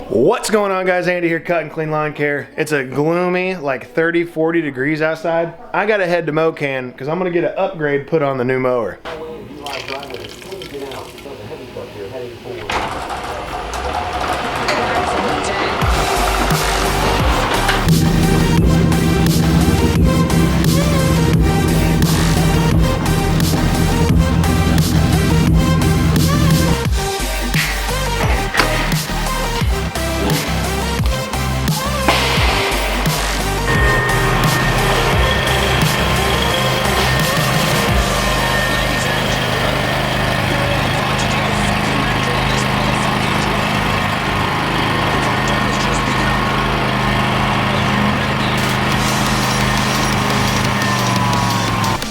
What's going on, guys? Andy here, Cut and Clean Lawn Care. It's a gloomy, like 30-40 degrees outside. I gotta head to Mocan because I'm gonna get an upgrade put on the new mower.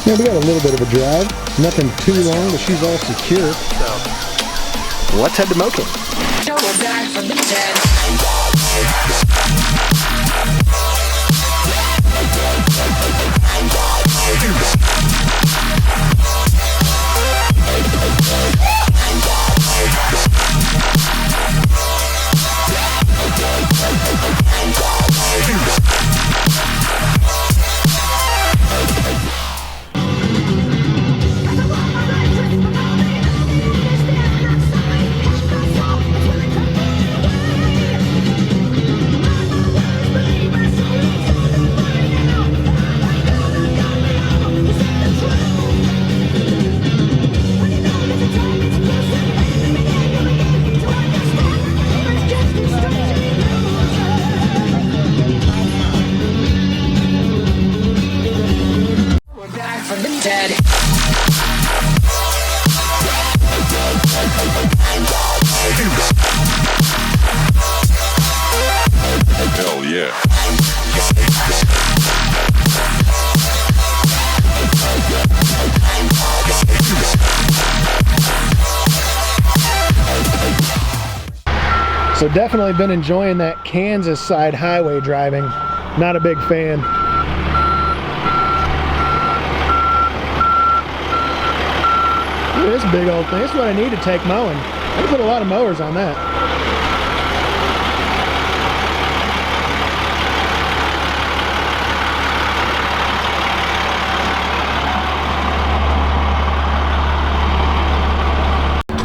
Yeah, we got a little bit of a drive. Nothing too long, but she's all secure. So, let's head to Mocan. Hell yeah. So definitely been enjoying that Kansas side highway driving. Not a big fan. Look at this big old thing. This is what I need to take mowing. I can put a lot of mowers on that.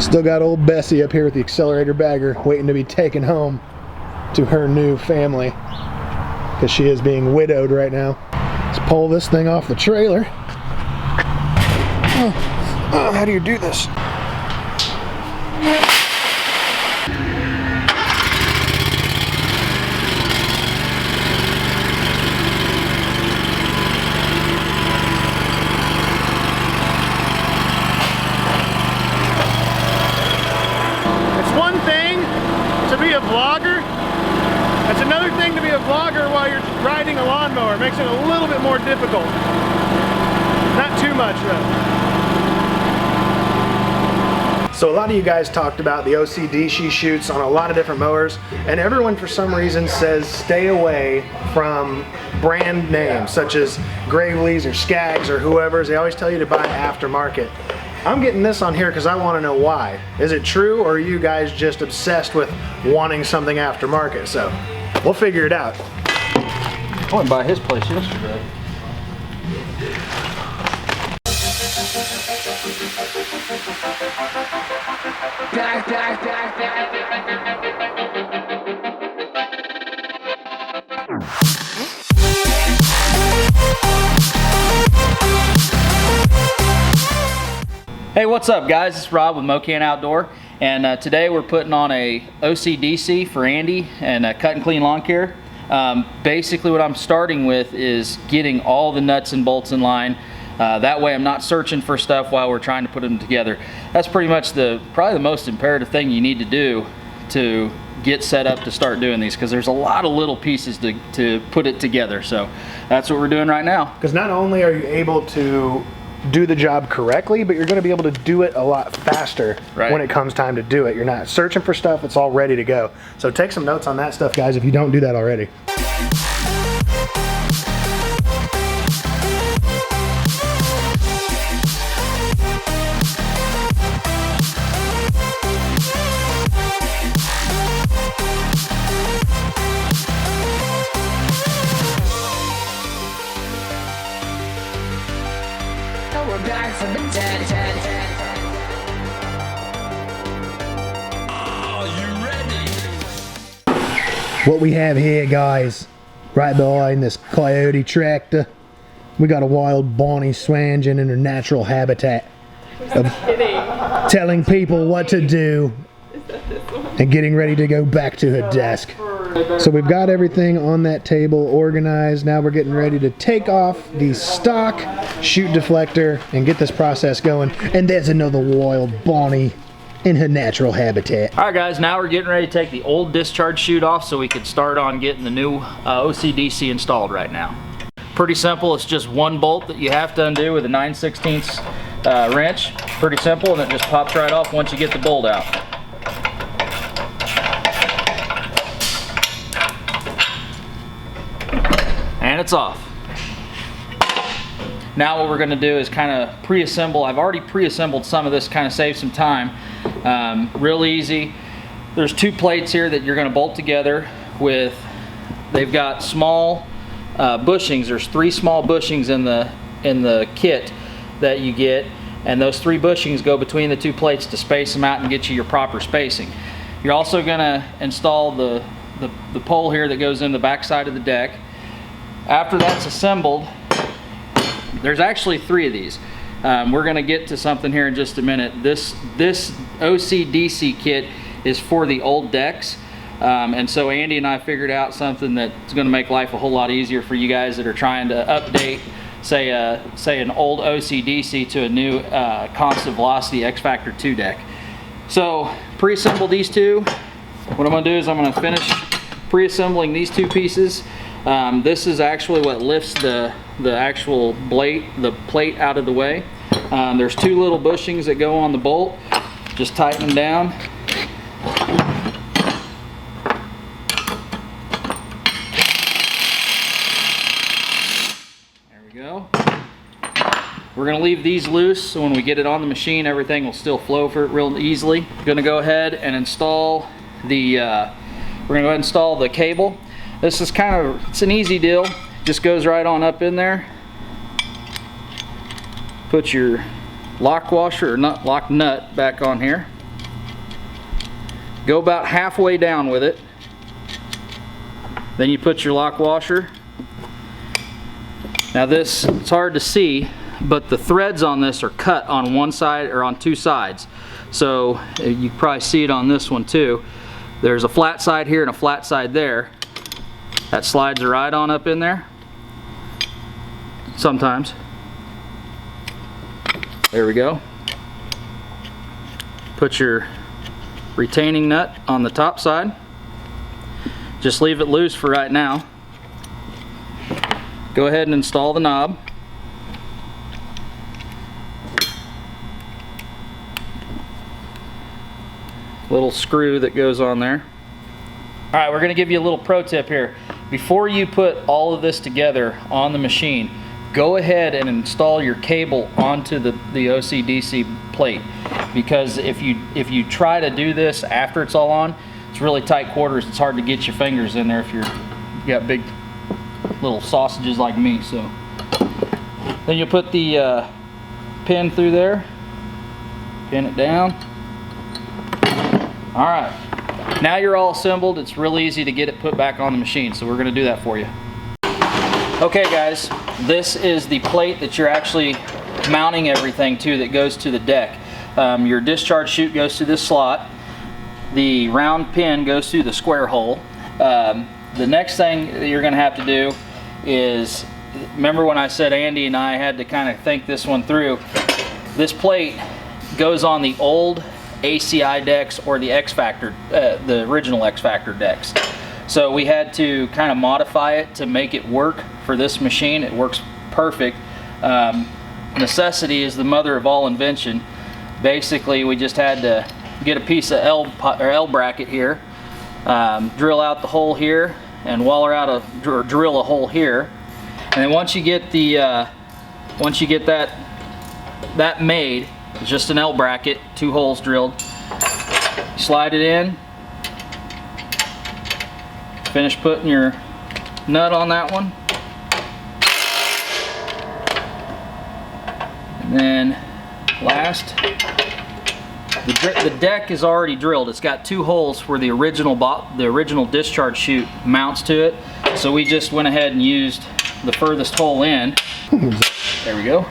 Still got old Bessie up here with the accelerator bagger waiting to be taken home to her new family because she is being widowed right now. Let's pull this thing off the trailer. Oh, how do you do this? Vlogger. That's another thing to be a vlogger while you're riding a lawnmower. It makes it a little bit more difficult. Not too much though. So a lot of you guys talked about the OCDC chutes on a lot of different mowers, and everyone for some reason says stay away from brand names such as Gravely's or Skaggs or whoever's. They always tell you to buy aftermarket. I'm getting this on here because I want to know why. Is it true, or are you guys just obsessed with wanting something aftermarket? So we'll figure it out. I went by his place yesterday. Hey, what's up guys? It's Rob with Mocan Outdoor, and today we're putting on a OCDC for Andy and Cut and Clean Lawn Care. Basically what I'm starting with is getting all the nuts and bolts in line. That way I'm not searching for stuff while we're trying to put them together. That's pretty much probably the most imperative thing you need to do to get set up to start doing these, because there's a lot of little pieces to put it together. So that's what we're doing right now. Because not only are you able to do the job correctly, but you're going to be able to do it a lot faster when it comes time to do it. You're not searching for stuff, it's all ready to go. So take some notes on that stuff, guys, if you don't do that already. we're back from the dead. Are you ready? What we have here, guys, right behind this coyote tractor, we got a wild Bonnie swanging in her natural habitat of telling people what to do and getting ready to go back to her desk. So we've got everything on that table organized. Now we're getting ready to take off the stock chute deflector and get this process going. And there's another wild Bonnie in her natural habitat. All right, guys, now we're getting ready to take the old discharge chute off so we can start on getting the new OCDC installed right now. Pretty simple. It's just one bolt that you have to undo with a 9/16 wrench. Pretty simple, and it just pops right off once you get the bolt out. And it's off. Now what we're going to do is kind of pre-assemble. I've already pre-assembled some of this, kind of save some time. Real easy. There's two plates here that you're going to bolt together with. They've got small bushings. There's 3 small bushings in the kit that you get, and those 3 bushings go between the 2 plates to space them out and get you your proper spacing. You're also going to install the pole here that goes in the back side of the deck. After that's assembled, there's actually 3 of these. We're going to get to something here in just a minute. This OCDC kit is for the old decks, and so Andy and I figured out something that's going to make life a whole lot easier for you guys that are trying to update, say an old OCDC to a new constant velocity X Factor 2 deck. So pre-assemble these 2. What I'm going to do is I'm going to finish pre-assembling these 2 pieces. This is actually what lifts the actual plate out of the way. There's 2 little bushings that go on the bolt. Just tighten them down. There we go. We're going to leave these loose so when we get it on the machine, everything will still flow for it real easily. Going to go ahead and install the install the cable. This is it's an easy deal. Just goes right on up in there. Put your lock washer or lock nut back on here. Go about halfway down with it. Then you put your lock washer. Now this, it's hard to see, but the threads on this are cut on one side or on 2 sides. So you can probably see it on this one too. There's a flat side here and a flat side there. That slides right on up in there. Sometimes. There we go. Put your retaining nut on the top side. Just leave it loose for right now. Go ahead and install the knob. Little screw that goes on there. All right, we're going to give you a little pro tip here. Before you put all of this together on the machine, go ahead and install your cable onto the OCDC plate, because if you try to do this after it's all on, it's really tight quarters. It's hard to get your fingers in there if you got big little sausages like me. So then you'll put the pin through there, pin it down. All right. Now you're all assembled. It's real easy to get it put back on the machine, so we're going to do that for you. Okay guys, this is the plate that you're actually mounting everything to that goes to the deck. Your discharge chute goes to this slot. The round pin goes through the square hole. The next thing that you're going to have to do is, remember when I said Andy and I had to kind of think this one through? This plate goes on the old ACI decks or the X Factor, the original X Factor decks. So we had to kind of modify it to make it work for this machine. It works perfect. Necessity is the mother of all invention. Basically, we just had to get a piece of L bracket here, drill out the hole here, and waller out or drill a hole here. And then once you get that made, it's just an L bracket, 2 holes drilled. Slide it in. Finish putting your nut on that one. And then last, the deck is already drilled. It's got 2 holes where the original discharge chute mounts to it. So we just went ahead and used the furthest hole in. There we go.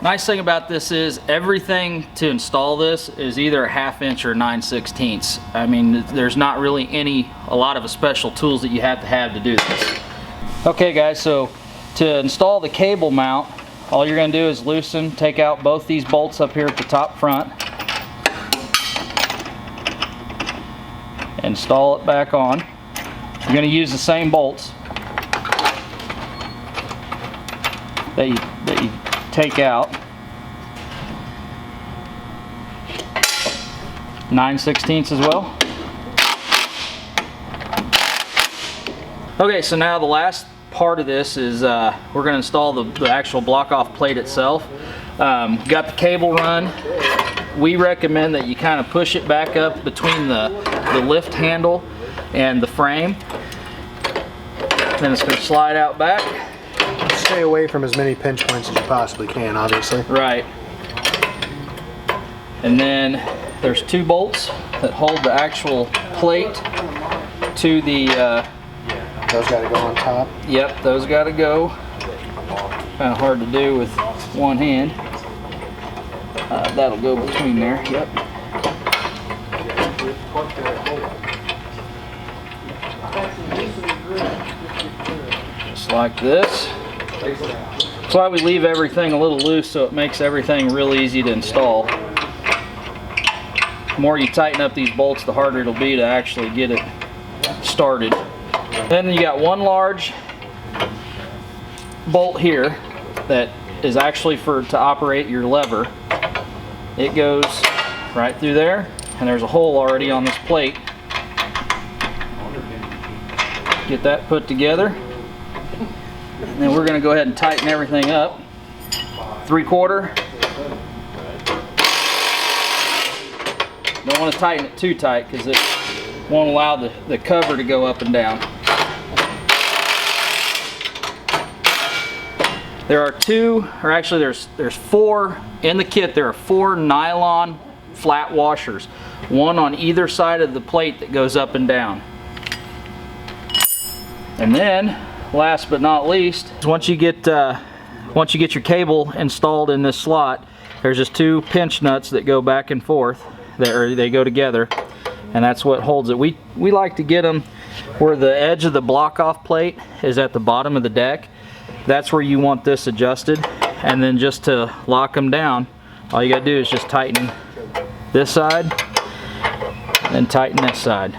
Nice thing about this is everything to install this is either a 1/2 inch or 9/16. I mean, there's not really a lot of special tools that you have to do this. Okay guys, so to install the cable mount, all you're going to do is take out both these bolts up here at the top front, install it back on. You're going to use the same bolts that you take out. 9/16 as well. Okay, so now the last part of this is we're going to install the actual block off plate itself. Got the cable run. We recommend that you kind of push it back up between the lift handle and the frame. Then it's going to slide out back. Stay away from as many pinch points as you possibly can, obviously. Right. And then there's 2 bolts that hold the actual plate to the... Those got to go on top. Yep, those got to go. Kind of hard to do with one hand. That'll go between there. Yep. Just like this. That's why we leave everything a little loose, so it makes everything real easy to install. The more you tighten up these bolts, the harder it'll be to actually get it started. Then you got 1 large bolt here that is actually to operate your lever. It goes right through there, and there's a hole already on this plate. Get that put together. And then we're going to go ahead and tighten everything up. 3/4. Don't want to tighten it too tight because it won't allow the cover to go up and down. There are 2, or actually there's 4 in the kit. There are 4 nylon flat washers, 1 on either side of the plate that goes up and down. And then, last but not least, once you get your cable installed in this slot, there's just 2 pinch nuts that go back and forth. They go together, and that's what holds it. We like to get them where the edge of the block off plate is at the bottom of the deck. That's where you want this adjusted, and then just to lock them down, all you gotta do is just tighten this side and tighten this side.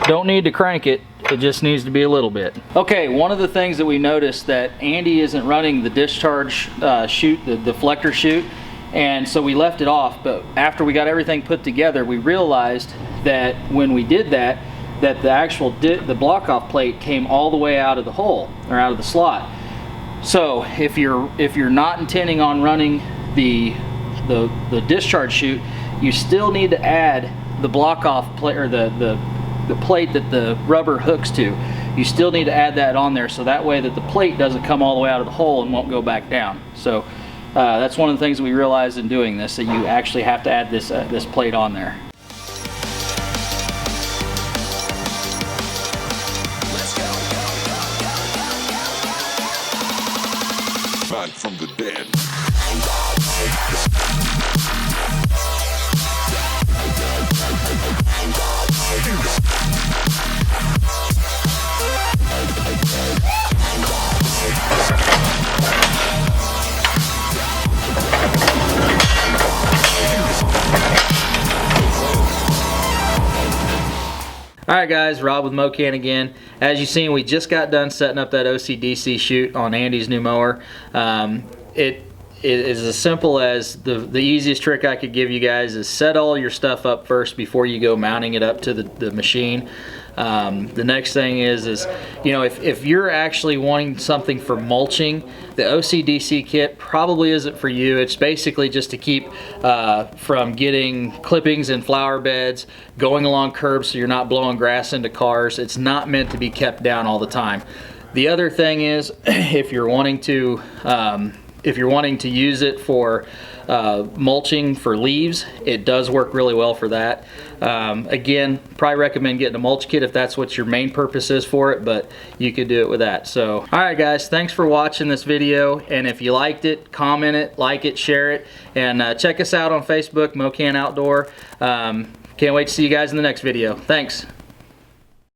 Don't need to crank it, it just needs to be a little bit. Okay, one of the things that we noticed that Andy isn't running the discharge chute, the deflector chute, and so we left it off. But after we got everything put together, we realized that when we did that the actual the block off plate came all the way out of the hole, or out of the slot. So if you're not intending on running the discharge chute, you still need to add the block off plate, or the plate that the rubber hooks to. You still need to add that on there, so that way that the plate doesn't come all the way out of the hole and won't go back down. So that's one of the things that we realized in doing this, that you actually have to add this plate on there. Back from the dead. Alright guys, Rob with Mocan again. As you've seen, we just got done setting up that OCDC chute on Andy's new mower. It is as simple as the easiest trick I could give you guys is set all your stuff up first before you go mounting it up to the machine. The next thing is you know, if you're actually wanting something for mulching, the OCDC kit probably isn't for you. It's basically just to keep from getting clippings in flower beds, going along curbs so you're not blowing grass into cars. It's not meant to be kept down all the time. The other thing is, if you're wanting to use it for mulching for leaves, it does work really well for that. Again, probably recommend getting a mulch kit if that's what your main purpose is for it, but you could do it with that. So, all right guys, thanks for watching this video, and if you liked it, comment it, like it, share it, and check us out on Facebook, Mocan Outdoor. Can't wait to see you guys in the next video. Thanks.